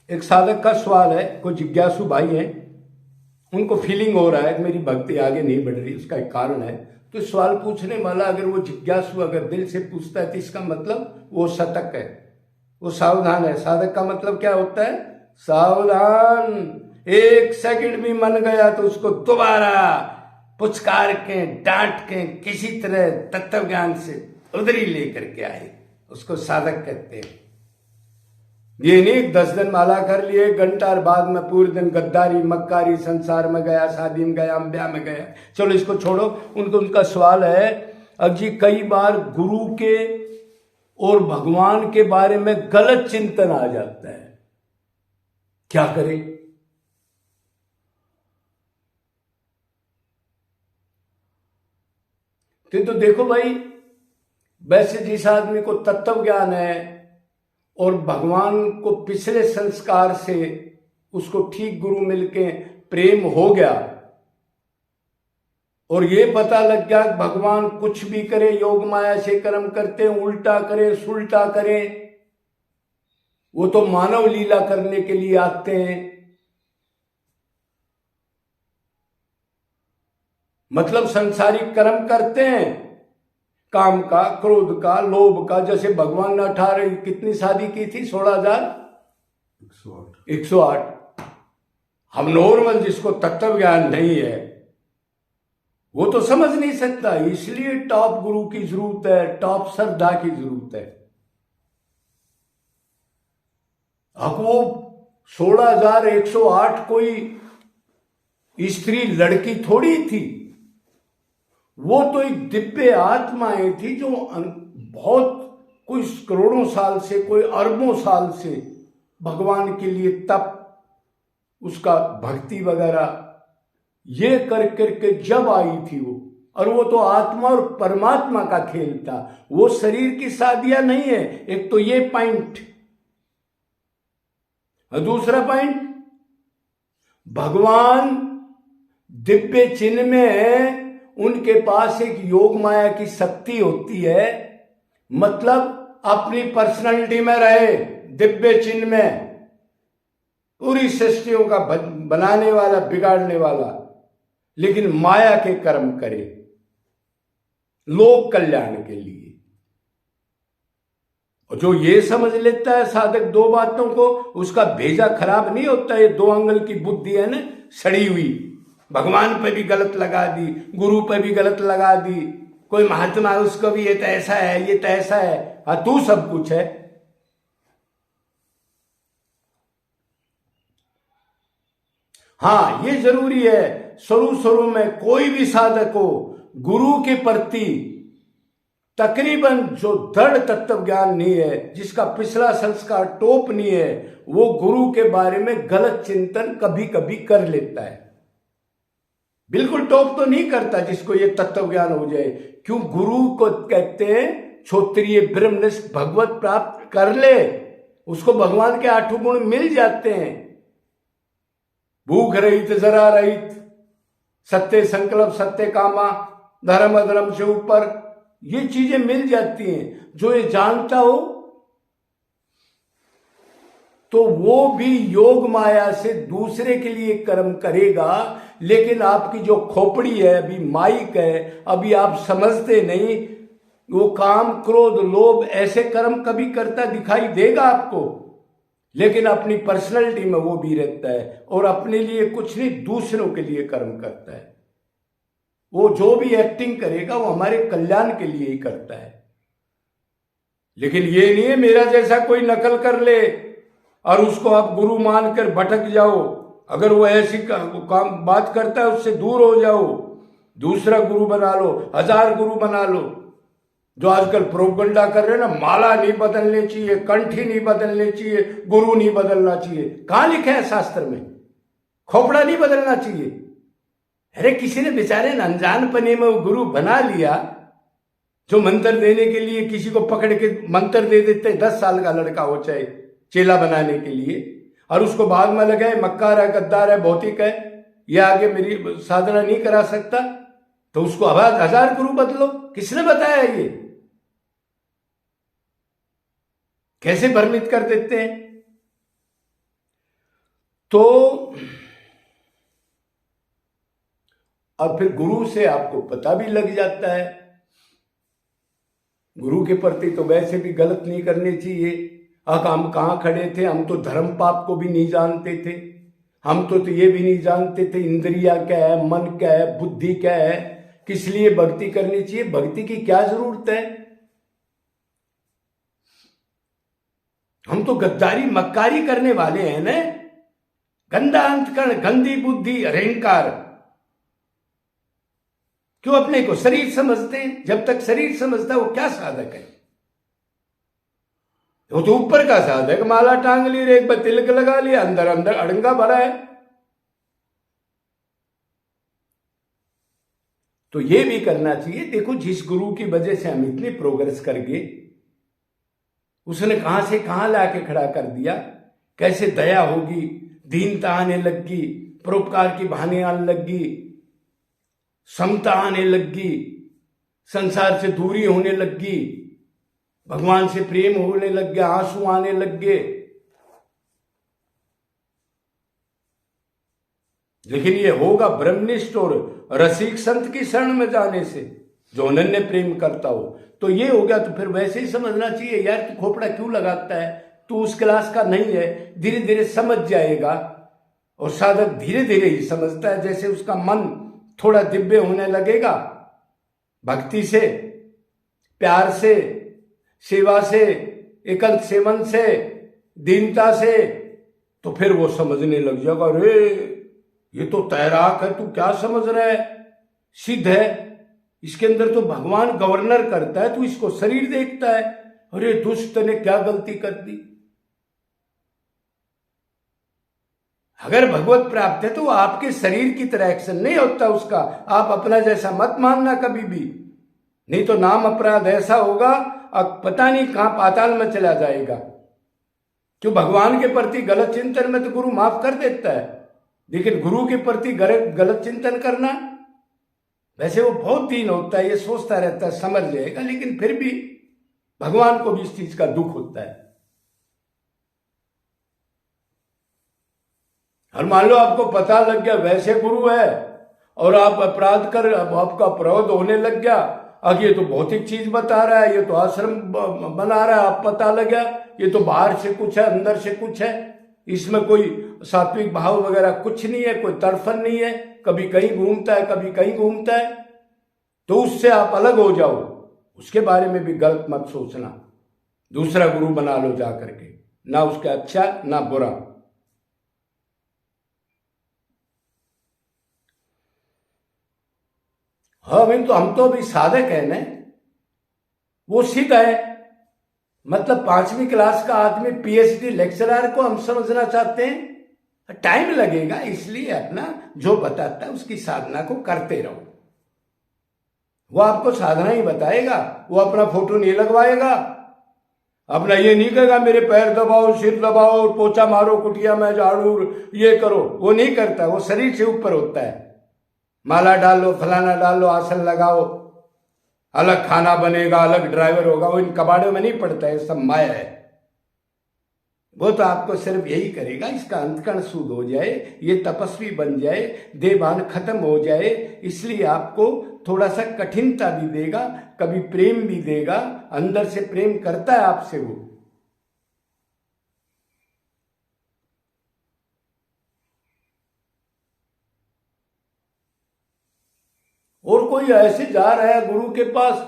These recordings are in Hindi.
एक साधक का सवाल है, कोई जिज्ञासु भाई है, उनको फीलिंग हो रहा है कि मेरी भक्ति आगे नहीं बढ़ रही, उसका एक कारण है। तो सवाल पूछने वाला अगर वो जिज्ञासु अगर दिल से पूछता है तो इसका मतलब वो सतर्क है, वो सावधान है। साधक का मतलब क्या होता है? सावधान। एक सेकंड भी मन गया तो उसको दोबारा पुचकार के डांट के किसी तरह तत्व ज्ञान से उधर ही लेकर के आए, उसको साधक कहते हैं। ये नहीं 10 दिन माला कर लिए, घंटा और बाद में पूरे दिन गद्दारी मक्कारी संसार में गया, शादी में गया, ब्याह में गया। चलो इसको छोड़ो। उनका सवाल है, अब जी कई बार गुरु के और भगवान के बारे में गलत चिंतन आ जाता है, क्या करें? तो देखो भाई, वैसे जिस आदमी को तत्व ज्ञान है और भगवान को पिछले संस्कार से उसको ठीक गुरु मिलके प्रेम हो गया और ये पता लग गया कि भगवान कुछ भी करे, योग माया से कर्म करते हैं, उल्टा करे सुलटा करे, वो तो मानव लीला करने के लिए आते हैं। मतलब संसारिक कर्म करते हैं, काम का, क्रोध का, लोभ का। जैसे भगवान ने 18 कितनी शादी की थी? 16,108। हम नॉर्मल जिसको तत्व ज्ञान नहीं है वो तो समझ नहीं सकता, इसलिए टॉप गुरु की जरूरत है, टॉप श्रद्धा की जरूरत है। अब वो 16,108 कोई स्त्री लड़की थोड़ी थी, वो तो एक दिव्य आत्माएं थी जो बहुत कोई करोड़ों साल से, कोई अरबों साल से भगवान के लिए तप, उसका भक्ति वगैरह ये कर करके जब आई थी वो। और वो तो आत्मा और परमात्मा का खेल था, वो शरीर की शादियां नहीं है। एक तो ये पॉइंट। और दूसरा पॉइंट, भगवान दिव्य चिन्ह में है, उनके पास एक योग माया की शक्ति होती है। मतलब अपनी पर्सनालिटी में रहे, दिव्य चिन्ह में, पूरी सृष्टियों का बनाने वाला, बिगाड़ने वाला, लेकिन माया के कर्म करे लोक कल्याण के लिए। और जो ये समझ लेता है साधक दो बातों को, उसका भेजा खराब नहीं होता। ये 2 अंगल की बुद्धि है ना, सड़ी हुई, भगवान पे भी गलत लगा दी, गुरु पे भी गलत लगा दी, कोई महात्मा उसको भी ये तो ऐसा है, ये तो ऐसा है। हाँ, तू सब कुछ है। हाँ, ये जरूरी है, शुरू में कोई भी साधक हो, गुरु के प्रति तकरीबन जो दृढ़ तत्व ज्ञान नहीं है, जिसका पिछला संस्कार टॉप नहीं है, वो गुरु के बारे में गलत चिंतन कभी कभी कर लेता है। बिल्कुल टॉप तो नहीं करता जिसको ये तत्व ज्ञान हो जाए। क्यों? गुरु को कहते हैं क्षत्रिय ब्रह्मनिष्ठ भगवत प्राप्त कर ले, उसको भगवान के 8 गुण मिल जाते हैं। भूख रहित, जरा रहित, सत्य संकल्प, सत्य कामा, धर्म अधर्म से ऊपर, ये चीजें मिल जाती हैं। जो ये जानता हो तो वो भी योग माया से दूसरे के लिए कर्म करेगा। लेकिन आपकी जो खोपड़ी है, अभी माइक है, अभी आप समझते नहीं, वो काम, क्रोध, लोभ ऐसे कर्म कभी करता दिखाई देगा आपको, लेकिन अपनी पर्सनैलिटी में वो भी रहता है और अपने लिए कुछ नहीं, दूसरों के लिए कर्म करता है। वो जो भी एक्टिंग करेगा वो हमारे कल्याण के लिए ही करता है। लेकिन ये नहीं है मेरा जैसा कोई नकल कर ले और उसको आप गुरु मानकर भटक जाओ। अगर वो ऐसी काम बात करता है, उससे दूर हो जाओ, दूसरा गुरु बना लो, 1000 गुरु बना लो। जो आजकल प्रोपगंडा कर रहे हैं ना, माला नहीं बदलनी चाहिए, कंठी नहीं बदलनी चाहिए, गुरु नहीं बदलना चाहिए। कहां लिखा है शास्त्र में? खोपड़ा नहीं बदलना चाहिए। अरे किसी ने बेचारे अनजानपने में वो गुरु बना लिया, जो मंत्र देने के लिए किसी को पकड़ के मंत्र दे देते हैं, 10 साल का लड़का हो चाहे, चेला बनाने के लिए, और उसको बाद में लगा है मक्कार है, गद्दार है, भौतिक है, ये आगे मेरी साधना नहीं करा सकता, तो उसको 1000 गुरु बदलो। किसने बताया? ये कैसे भ्रमित कर देते हैं। तो अब फिर गुरु से आपको पता भी लग जाता है। गुरु के प्रति तो वैसे भी गलत नहीं करनी चाहिए। हम कहाँ खड़े थे, हम तो धर्म पाप को भी नहीं जानते थे। हम तो ये भी नहीं जानते थे इंद्रिया क्या है, मन क्या है, बुद्धि क्या है, किस लिए भक्ति करनी चाहिए, भक्ति की क्या जरूरत है। हम तो गद्दारी मक्कारी करने वाले हैं ना। गंदा अंतकरण, गंदी बुद्धि, अहंकार। क्यों अपने को शरीर समझते हैं? जब तक शरीर समझता है वो क्या साधक है? वो तो ऊपर का साधक, माला टांग ली, एक बार तिलक लगा लिया, अंदर अंदर अड़ंगा भरा है। तो ये भी करना चाहिए। देखो, जिस गुरु की वजह से हम इतनी प्रोग्रेस कर गए, उसने कहां से कहां लाके खड़ा कर दिया। कैसे दया होगी, दीनता आने लगी, परोपकार की भावना आने लगी, समता आने लगी, संसार से दूरी होने लगी, भगवान से प्रेम होने लग गया, आंसू आने लग गए। लेकिन ये होगा ब्रह्मनिष्ठ और रसिक संत की शरण में जाने से, जो अनन्य प्रेम करता हो। तो ये हो गया। तो फिर वैसे ही समझना चाहिए, यार तू खोपड़ा क्यों लगाता है, तू उस क्लास का नहीं है। धीरे धीरे समझ जाएगा। और साधक धीरे धीरे ही समझता है। जैसे उसका मन थोड़ा दिव्य होने लगेगा, भक्ति से, प्यार से, सेवा से, एकांत सेवन से, दीनता से, तो फिर वो समझने लग जाएगा, अरे ये तो तैराक है, तू क्या समझ रहा है, सिद्ध है, इसके अंदर तो भगवान गवर्नर करता है, तू इसको शरीर देखता है, अरे दुष्ट ने क्या गलती कर दी। अगर भगवत प्राप्त है तो वो आपके शरीर की तरह एक्शन नहीं होता उसका। आप अपना जैसा मत मानना कभी भी, नहीं तो नाम अपराध ऐसा होगा, अब पता नहीं कहां पाताल में चला जाएगा। क्यों? भगवान के प्रति गलत चिंतन में तो गुरु माफ कर देता है, लेकिन गुरु के प्रति गलत चिंतन करना, वैसे वो बहुत दीन होता है, ये सोचता रहता है समझ जाएगा, लेकिन फिर भी भगवान को भी इस चीज का दुख होता है। और मान लो आपको पता लग गया वैसे गुरु है और आप अपराध कर, अब आपका अपराध होने लग गया, अब ये तो भौतिक चीज बता रहा है, ये तो आश्रम बना रहा है, आप पता लग गया ये तो बाहर से कुछ है, अंदर से कुछ है, इसमें कोई सात्विक भाव वगैरह कुछ नहीं है, कोई तड़फन नहीं है, कभी कहीं घूमता है, कभी कहीं घूमता है, तो उससे आप अलग हो जाओ। उसके बारे में भी गलत मत सोचना। दूसरा गुरु बना लो जा करके, ना उसका अच्छा ना बुरा। हाँ भाई, तो हम तो अभी साधक है ना, वो सिद्ध है। मतलब 5वीं क्लास का आदमी पीएचडी लेक्चरर को हम समझना चाहते हैं, टाइम लगेगा, इसलिए अपना जो बताता है उसकी साधना को करते रहो। वो आपको साधना ही बताएगा, वो अपना फोटो नहीं लगवाएगा, अपना ये नहीं कहेगा मेरे पैर दबाओ, सिर दबाओ, पोछा मारो, कुटिया में झाड़ू, ये करो, वो नहीं करता। वो शरीर से ऊपर होता है। माला डालो, फलाना डालो, आसन लगाओ, अलग खाना बनेगा, अलग ड्राइवर होगा, वो इन कबाड़ों में नहीं पड़ता है, सब माया है। वो तो आपको सिर्फ यही करेगा, इसका अंतकरण शुद्ध हो जाए, ये तपस्वी बन जाए, देवान खत्म हो जाए, इसलिए आपको थोड़ा सा कठिनता भी देगा, कभी प्रेम भी देगा, अंदर से प्रेम करता है आपसे वो। और कोई ऐसे जा रहा है गुरु के पास,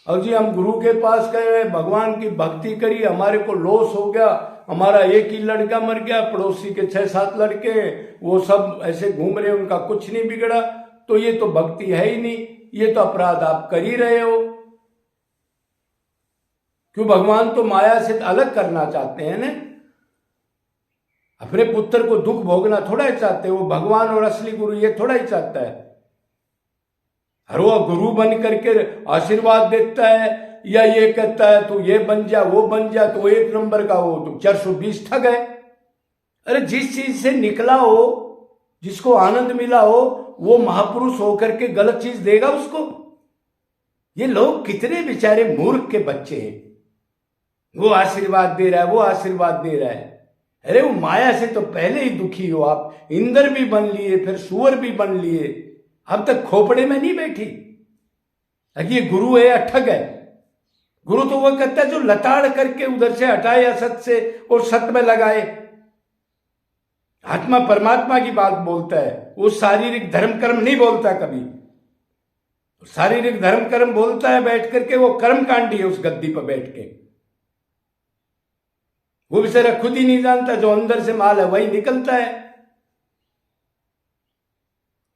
और जी हम गुरु के पास गए, भगवान की भक्ति करी, हमारे को लॉस हो गया, हमारा एक ही लड़का मर गया, पड़ोसी के 6-7 लड़के वो सब ऐसे घूम रहे, उनका कुछ नहीं बिगड़ा, तो ये तो भक्ति है ही नहीं, ये तो अपराध आप कर ही रहे हो। क्यों? भगवान तो माया से अलग करना चाहते हैं ना, अपने पुत्र को दुख भोगना थोड़ा ही चाहते, वो भगवान और असली गुरु ये थोड़ा ही चाहता है। हर वो गुरु बन करके आशीर्वाद देता है, या ये कहता है तू ये बन जा, वो बन जा, तो 1 नंबर का वो तो 420 ठग है। अरे जिस चीज से निकला हो, जिसको आनंद मिला हो, वो महापुरुष होकर के गलत चीज देगा उसको? ये लोग कितने बेचारे मूर्ख के बच्चे हैं। वो आशीर्वाद दे रहा है, वो आशीर्वाद दे रहा है, अरे वो माया से तो पहले ही दुखी हो आप। इंद्र भी बन लिए, फिर सुअर भी बन लिए, अब तक खोपड़े में नहीं बैठी। अगर ये गुरु है या ठग है? गुरु तो वो कहता है जो लताड़ करके उधर से हटाए असत से और सत में लगाए। आत्मा परमात्मा की बात बोलता है, वो शारीरिक धर्म कर्म नहीं बोलता कभी। शारीरिक धर्म कर्म बोलता है बैठ करके, वो कर्म कांडी है उस गद्दी पर बैठ के। वो बेचारा खुद ही नहीं जानता, जो अंदर से माल है वही निकलता है।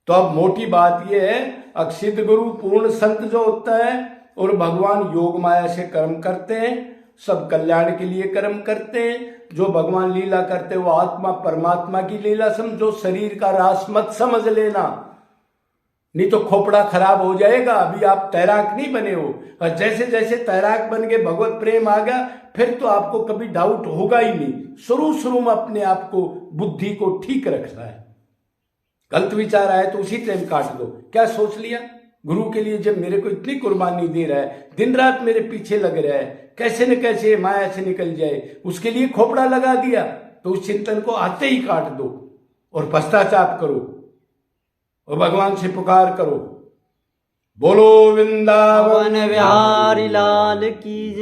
तो अब मोटी बात यह है, अक्षित गुरु पूर्ण संत जो होता है और भगवान योग माया से कर्म करते हैं, सब कल्याण के लिए कर्म करते हैं। जो भगवान लीला करते हैं वो आत्मा परमात्मा की लीला समझो, शरीर का रास मत समझ लेना, नहीं तो खोपड़ा खराब हो जाएगा। अभी आप तैराक नहीं बने हो, और जैसे जैसे तैराक बन के भगवत प्रेम आ गया फिर तो आपको कभी डाउट होगा ही नहीं। शुरू शुरू में अपने आप को, बुद्धि को ठीक रखना है। गलत विचार आए तो उसी टाइम काट दो। क्या सोच लिया गुरु के लिए, जब मेरे को इतनी कुर्बानी दे रहा है, दिन रात मेरे पीछे लग रहा है, कैसे न कैसे माया से निकल जाए, उसके लिए खोपड़ा लगा दिया, तो उस चिंतन को आते ही काट दो और पश्चाताप करो और भगवान से पुकार करो। बोलो वृंदावन बिहारी लाल की जय।